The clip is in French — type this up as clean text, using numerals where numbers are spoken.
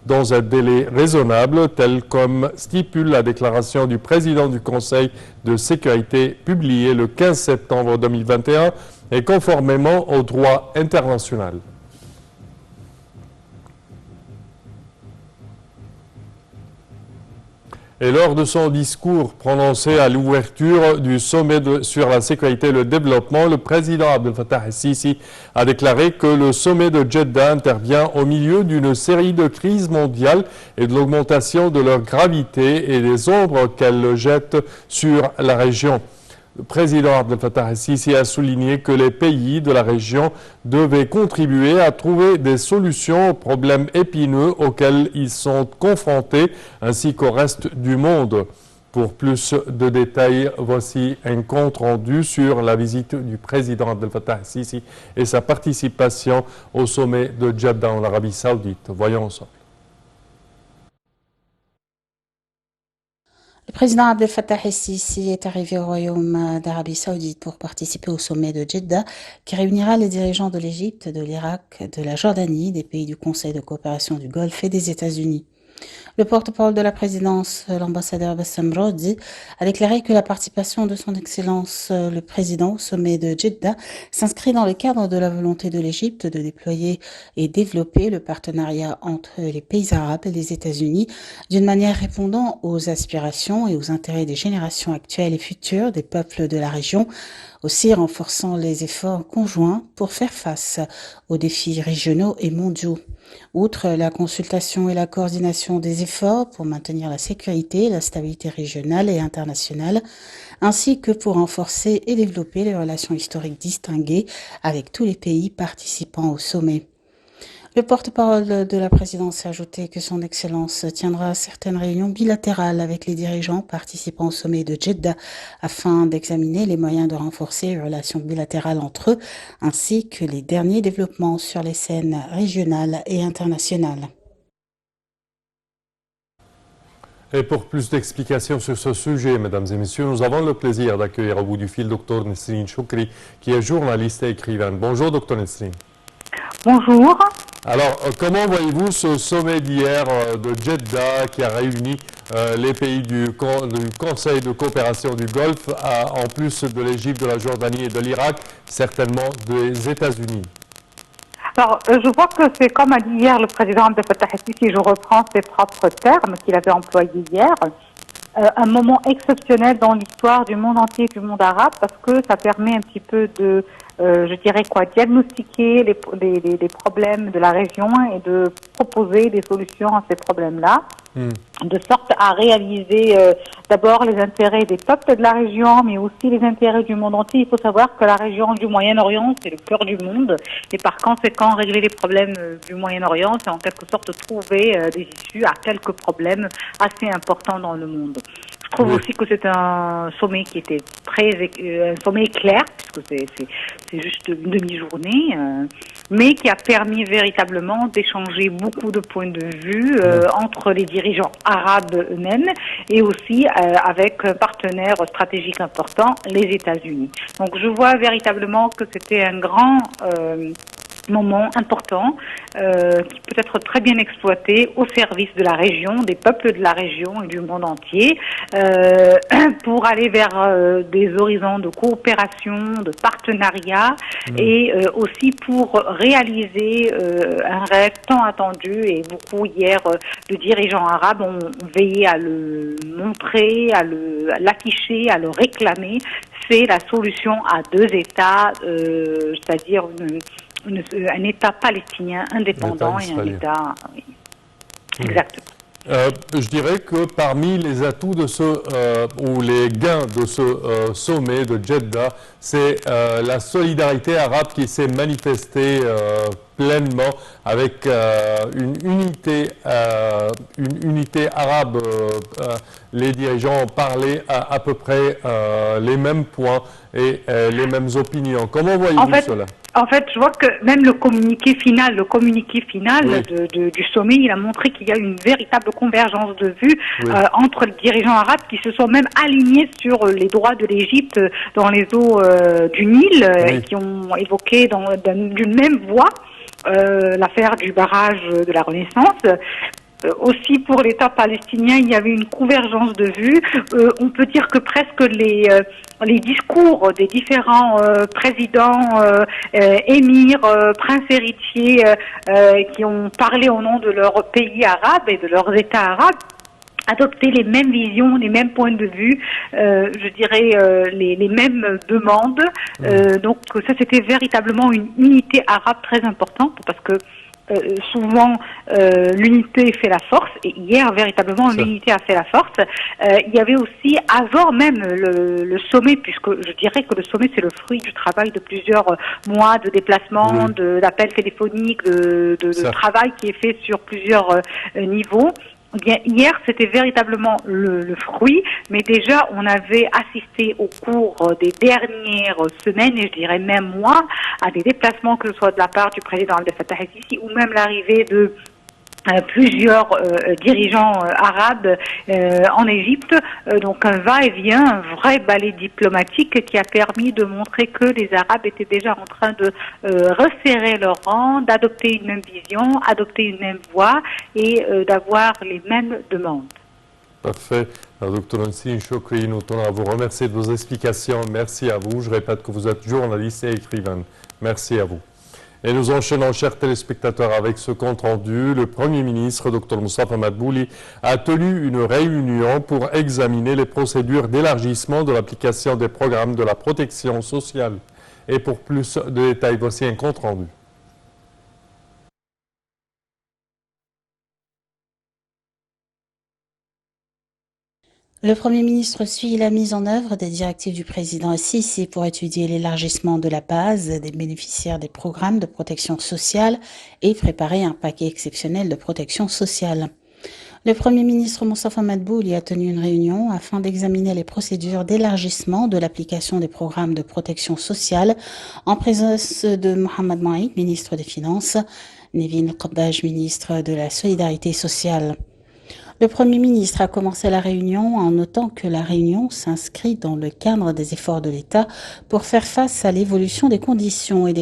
dans un délai raisonnable, tel comme stipule la déclaration du président du Conseil de sécurité publiée le 15 septembre 2021 et conformément au droit international. Et lors de son discours prononcé à l'ouverture du sommet sur la sécurité et le développement, le président Abdel Fattah el-Sisi a déclaré que le sommet de Jeddah intervient au milieu d'une série de crises mondiales et de l'augmentation de leur gravité et des ombres qu'elles jettent sur la région. Le président Abdel Fattah el-Sisi a souligné que les pays de la région devaient contribuer à trouver des solutions aux problèmes épineux auxquels ils sont confrontés, ainsi qu'au reste du monde. Pour plus de détails, voici un compte rendu sur la visite du président Abdel Fattah el-Sisi et sa participation au sommet de Jeddah en Arabie Saoudite. Voyons ensemble. Le président Abdel Fattah el-Sisi est arrivé au Royaume d'Arabie Saoudite pour participer au sommet de Jeddah qui réunira les dirigeants de l'Égypte, de l'Irak, de la Jordanie, des pays du Conseil de coopération du Golfe et des États-Unis. Le porte-parole de la présidence, l'ambassadeur Bassam Rodi, a déclaré que la participation de son Excellence le Président au sommet de Jeddah s'inscrit dans le cadre de la volonté de l'Égypte de déployer et développer le partenariat entre les pays arabes et les États-Unis d'une manière répondant aux aspirations et aux intérêts des générations actuelles et futures des peuples de la région, aussi renforçant les efforts conjoints pour faire face aux défis régionaux et mondiaux. Outre la consultation et la coordination des efforts pour maintenir la sécurité et la stabilité régionale et internationale, ainsi que pour renforcer et développer les relations historiques distinguées avec tous les pays participants au sommet. Le porte-parole de la présidence a ajouté que son Excellence tiendra certaines réunions bilatérales avec les dirigeants participant au sommet de Jeddah afin d'examiner les moyens de renforcer les relations bilatérales entre eux, ainsi que les derniers développements sur les scènes régionales et internationales. Et pour plus d'explications sur ce sujet, mesdames et messieurs, nous avons le plaisir d'accueillir au bout du fil Dr Nesrine Choukri, qui est journaliste et écrivaine. Bonjour Dr Nesrine. Bonjour. Alors, comment voyez-vous ce sommet d'hier de Jeddah qui a réuni les pays du Conseil de coopération du Golfe, en plus de l'Égypte, de la Jordanie et de l'Irak, certainement des États-Unis? Alors, je vois que c'est comme a dit hier le président Abdel Fattah el-Sisi, si je reprends ses propres termes qu'il avait employés hier, un moment exceptionnel dans l'histoire du monde entier, du monde arabe, parce que ça permet un petit peu de, je dirais quoi, diagnostiquer les problèmes de la région et de proposer des solutions à ces problèmes-là, de sorte à réaliser d'abord les intérêts des peuples de la région, mais aussi les intérêts du monde entier. Il faut savoir que la région du Moyen-Orient, c'est le cœur du monde, et par conséquent, régler les problèmes du Moyen-Orient, c'est en quelque sorte trouver des issues à quelques problèmes assez importants dans le monde. Je trouve aussi que c'est un sommet qui était un sommet clair, puisque c'est juste une demi-journée, mais qui a permis véritablement d'échanger beaucoup de points de vue entre les dirigeants arabes eux-mêmes et aussi avec un partenaire stratégique important, les États-Unis. Donc je vois véritablement que c'était un grand moment important qui peut être très bien exploité au service de la région, des peuples de la région et du monde entier pour aller vers des horizons de coopération, de partenariat et aussi pour réaliser un rêve tant attendu et beaucoup hier de dirigeants arabes ont veillé à le montrer, à l'afficher, à le réclamer. C'est la solution à deux États, c'est-à-dire un État palestinien indépendant et un État... Oui. Exactement. Je dirais que parmi les atouts de ou les gains de ce sommet de Jeddah, c'est la solidarité arabe qui s'est manifestée pleinement avec une unité arabe. Les dirigeants ont parlé à peu près les mêmes points et les mêmes opinions. Comment voyez-vous cela? En fait, je vois que même le communiqué final du sommet, il a montré qu'il y a une véritable convergence de vues entre les dirigeants arabes qui se sont même alignés sur les droits de l'Égypte dans les eaux du Nil et qui ont évoqué d'une même voix l'affaire du barrage de la Renaissance. aussi pour l'État palestinien, il y avait une convergence de vues. On peut dire que presque les discours des différents présidents, émirs, princes héritiers qui ont parlé au nom de leur pays arabe et de leurs États arabes, adopter les mêmes visions, les mêmes points de vue, je dirais les mêmes demandes. Donc ça, c'était véritablement une unité arabe très importante parce que souvent l'unité fait la force, et hier véritablement l'unité a fait la force. Il y avait aussi, avant même le sommet, puisque je dirais que le sommet c'est le fruit du travail de plusieurs mois de déplacements, d'appels téléphoniques, de travail qui est fait sur plusieurs niveaux. Bien, hier, c'était véritablement le fruit, mais déjà, on avait assisté au cours des dernières semaines, et je dirais même mois, à des déplacements, que ce soit de la part du président Abdel Fattah el-Sisi ou même l'arrivée de plusieurs dirigeants arabes en Égypte, donc un va-et-vient, un vrai ballet diplomatique qui a permis de montrer que les Arabes étaient déjà en train de resserrer leurs rangs, d'adopter une même vision, adopter une même voie et d'avoir les mêmes demandes. Parfait. Docteur Nsine Chokri, nous tenons à vous remercier de vos explications. Merci à vous. Je répète que vous êtes journaliste et écrivain. Merci à vous. Et nous enchaînons, chers téléspectateurs, avec ce compte-rendu. Le Premier ministre, Dr Moustapha Madbouli, a tenu une réunion pour examiner les procédures d'élargissement de l'application des programmes de la protection sociale. Et pour plus de détails, voici un compte-rendu. Le Premier ministre suit la mise en œuvre des directives du président Sisi pour étudier l'élargissement de la base des bénéficiaires des programmes de protection sociale et préparer un paquet exceptionnel de protection sociale. Le Premier ministre Moustapha Madbouli a tenu une réunion afin d'examiner les procédures d'élargissement de l'application des programmes de protection sociale en présence de Mohamed Maïd, ministre des Finances, Nevin Qabbaj, ministre de la Solidarité sociale. Le Premier ministre a commencé la réunion en notant que la réunion s'inscrit dans le cadre des efforts de l'État pour faire face à l'évolution des conditions et des